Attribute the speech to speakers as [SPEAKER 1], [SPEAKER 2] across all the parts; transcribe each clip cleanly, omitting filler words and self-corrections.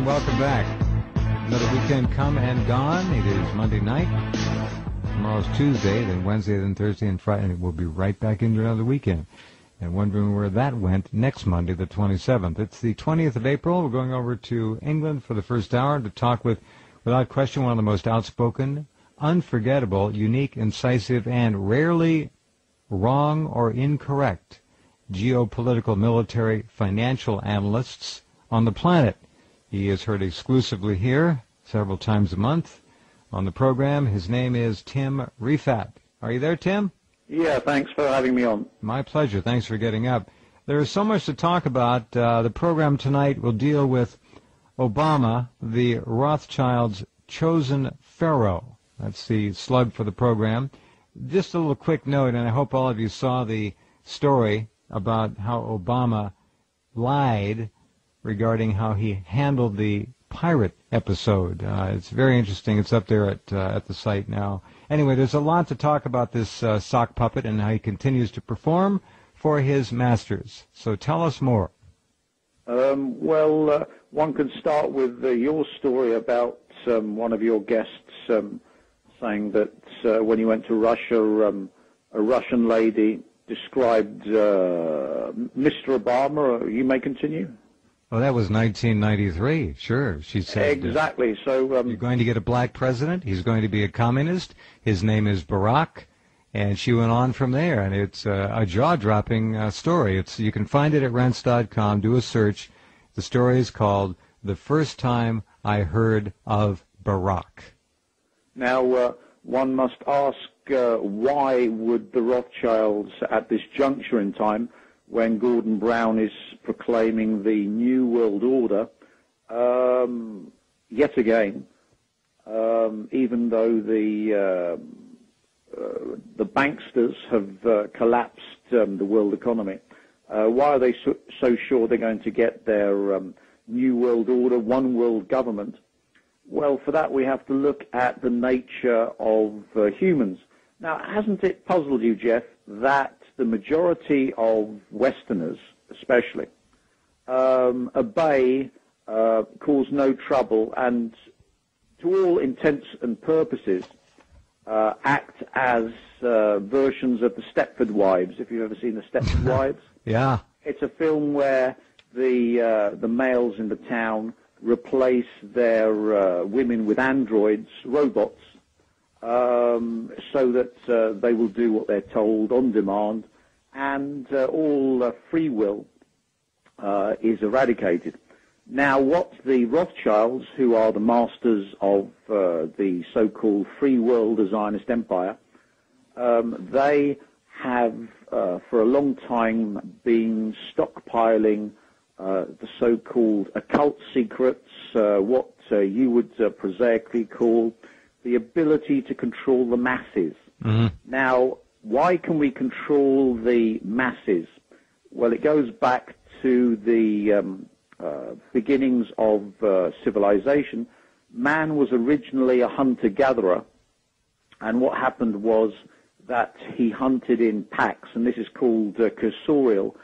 [SPEAKER 1] and welcome back. Another weekend come and gone. It is Monday night. Tomorrow's Tuesday, then Wednesday, then Thursday, and Friday. And we'll be right back into another weekend. And wondering where that went next Monday, the 27th. It's the 20th of April. We're going over to England for the first hour to talk with, without question, one of the most outspoken, unforgettable, unique, incisive, and rarely wrong or incorrect geopolitical, military, financial analysts on the planet. He is heard exclusively here several times a month on the program. His name is Tim Rifat. Are you there, Tim?
[SPEAKER 2] Yeah, thanks for having me on.
[SPEAKER 1] My pleasure. Thanks for getting up. There is so much to talk about. The program tonight will deal with Obama, the Rothschilds' chosen pharaoh. That's the slug for the program. Just a little quick note, and I hope all of you saw the story about how Obama lied regarding how he handled the pirate episode. It's very interesting. It's up there at the site now. Anyway, there's a lot to talk about this sock puppet and how he continues to perform for his masters. So tell us more.
[SPEAKER 2] One can start with your story about one of your guests saying that when he went to Russia, a Russian lady described Mr. Obama. You may continue.
[SPEAKER 1] Well, that was 1993. Sure, she said.
[SPEAKER 2] Exactly. So
[SPEAKER 1] you're going to get a black president. He's going to be a communist. His name is Barack. And she went on from there. And it's a jaw-dropping story. You can find it at Rense.com. Do a search. The story is called The First Time I Heard of Barack.
[SPEAKER 2] Now, one must ask, why would the Rothschilds, at this juncture in time, when Gordon Brown is proclaiming the New World Order, yet again, even though the banksters have collapsed the world economy, why are they so sure they're going to get their New World Order, one world government? Well, for that we have to look at the nature of humans. Now, hasn't it puzzled you, Jeff, that the majority of Westerners, especially, obey, cause no trouble, and to all intents and purposes, act as versions of the Stepford Wives, if you've ever seen the Stepford Wives?
[SPEAKER 1] Yeah.
[SPEAKER 2] It's a film where the males in the town replace their women with androids, robots, so that they will do what they're told on demand, and all free will is eradicated. Now, what the Rothschilds, who are the masters of the so-called free world Zionist empire, they have for a long time been stockpiling the so-called occult secrets, what you would prosaically call the ability to control the masses.
[SPEAKER 1] Mm-hmm.
[SPEAKER 2] Now, why can we control the masses? Well, it goes back to the beginnings of civilization. Man was originally a hunter-gatherer, and what happened was that he hunted in packs, and this is called cursorial.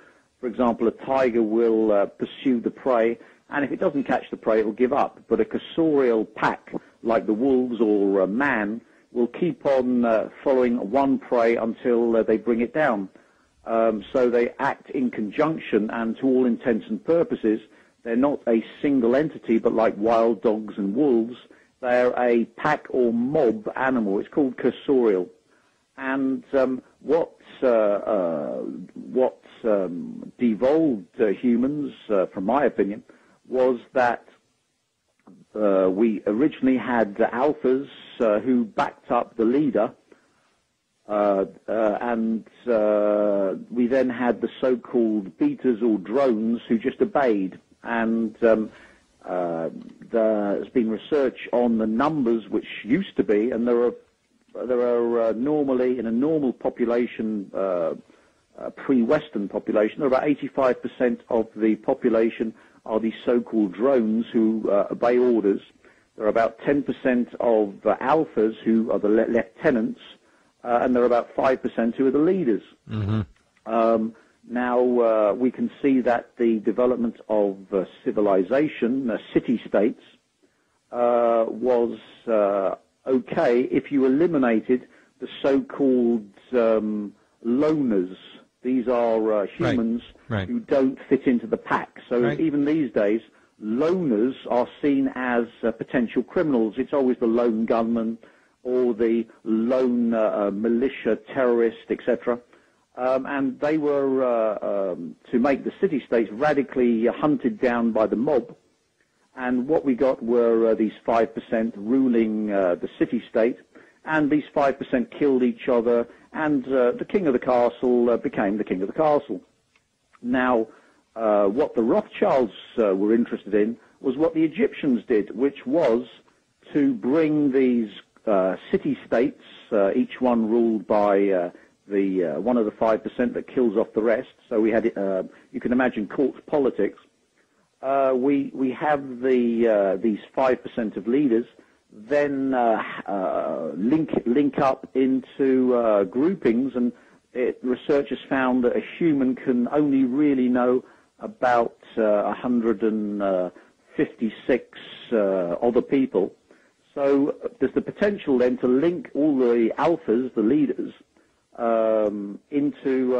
[SPEAKER 2] For example, a tiger will pursue the prey, and if it doesn't catch the prey, it will give up. But a cursorial pack, like the wolves or man, will keep on following one prey until they bring it down. So they act in conjunction, and to all intents and purposes, they're not a single entity, but like wild dogs and wolves, they're a pack or mob animal. It's called cursorial. And what devolved humans, from my opinion, was that we originally had alphas who backed up the leader, and we then had the so-called betas or drones who just obeyed. And there's been research on the numbers, which used to be, and there are normally, in a normal population, pre-Western population, there are about 85% of the population are these so-called drones who obey orders. There are about 10% of alphas who are the lieutenants, and there are about 5% who are the leaders.
[SPEAKER 1] Mm-hmm.
[SPEAKER 2] Now, we can see that the development of civilization, city-states, was okay if you eliminated the so-called loners. These are humans who don't fit into the pack. So even these days, loners are seen as potential criminals. It's always the lone gunman or the lone militia terrorist, etc. And they were, to make the city-states, radically hunted down by the mob. And what we got were these 5% ruling the city-state, and these 5% killed each other, and the king of the castle became the king of the castle. Now, what the Rothschilds were interested in was what the Egyptians did, which was to bring these city-states, each one ruled by the one of the 5% that kills off the rest. So we had, you can imagine, court politics. We have these 5% of leaders then link up into groupings, and researchers found that a human can only really know about 156 other people. So there's the potential then to link all the alphas, the leaders, into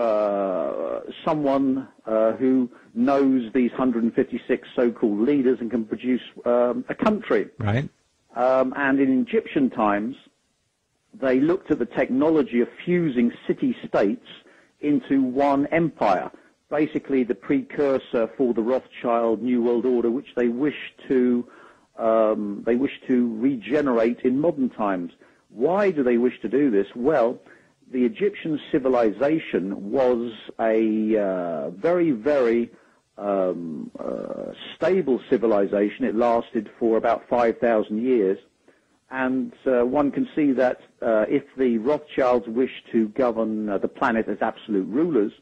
[SPEAKER 2] someone who knows these 156 so-called leaders and can produce a country.
[SPEAKER 1] Right.
[SPEAKER 2] And in Egyptian times, they looked at the technology of fusing city-states into one empire, basically the precursor for the Rothschild New World Order, which they wish to regenerate in modern times. Why do they wish to do this? Well, the Egyptian civilization was a very, very stable civilization. It lasted for about 5,000 years. And one can see that if the Rothschilds wish to govern the planet as absolute rulers,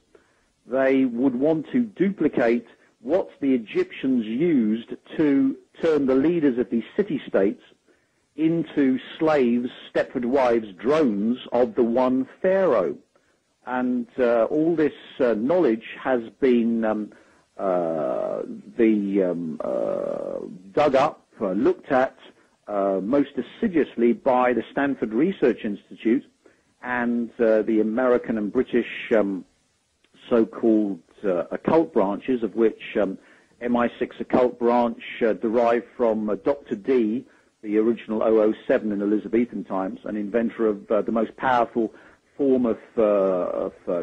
[SPEAKER 2] they would want to duplicate what the Egyptians used to turn the leaders of these city-states into slaves, Stepford wives, drones of the one pharaoh. And all this knowledge has been dug up, looked at most assiduously by the Stanford Research Institute and the American and British so-called occult branches, of which MI6 occult branch derived from Dr. D, the original 007 in Elizabethan times, an inventor of the most powerful form of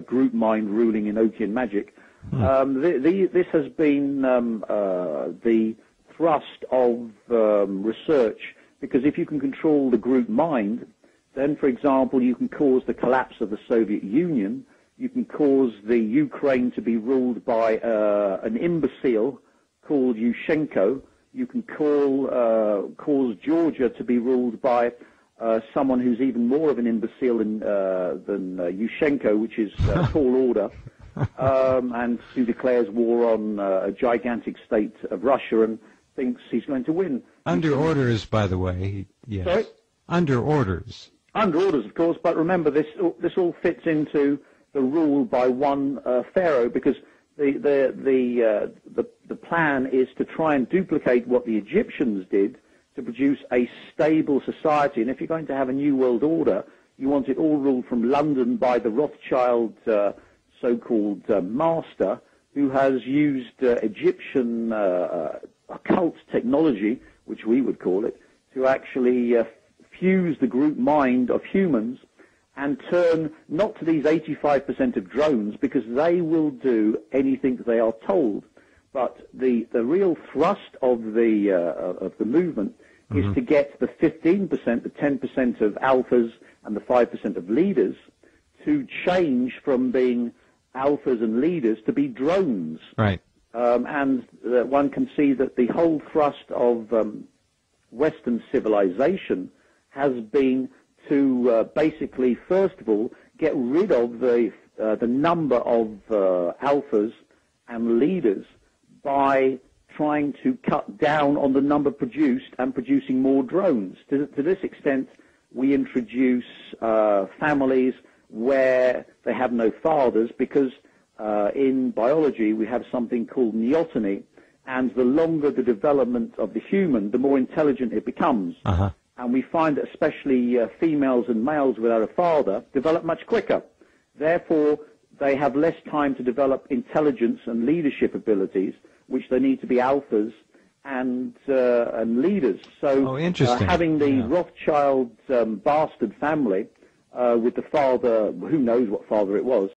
[SPEAKER 2] group mind ruling Enochian magic. This has been the thrust of research, because if you can control the group mind, then, for example, you can cause the collapse of the Soviet Union. You can cause the Ukraine to be ruled by an imbecile called Yushchenko. You can cause Georgia to be ruled by someone who's even more of an imbecile than Yushchenko, which is tall order, and who declares war on a gigantic state of Russia and thinks he's going to win.
[SPEAKER 1] Under orders, by the way. Yes.
[SPEAKER 2] Sorry?
[SPEAKER 1] Under orders. Under
[SPEAKER 2] orders, of course, but remember, this all fits into the rule by one pharaoh, because the plan is to try and duplicate what the Egyptians did to produce a stable society. And if you're going to have a new world order, you want it all ruled from London by the Rothschild so-called master, who has used Egyptian occult technology, which we would call it, to actually fuse the group mind of humans and turn not to these 85% of drones, because they will do anything they are told. But the real thrust of the movement is to get the 15%, the 10% of alphas and the 5% of leaders to change from being alphas and leaders to be drones.
[SPEAKER 1] Right.
[SPEAKER 2] And one can see that the whole thrust of Western civilization has been to basically, first of all, get rid of the number of alphas and leaders by trying to cut down on the number produced and producing more drones. To this extent, we introduce families where they have no fathers, because in biology, we have something called neoteny, and the longer the development of the human, the more intelligent it becomes.
[SPEAKER 1] Uh-huh.
[SPEAKER 2] And we find that especially females and males without a father develop much quicker. Therefore, they have less time to develop intelligence and leadership abilities, which they need to be alphas and leaders. So
[SPEAKER 1] interesting.
[SPEAKER 2] Having the Rothschild bastard family with the father, who knows what father it was,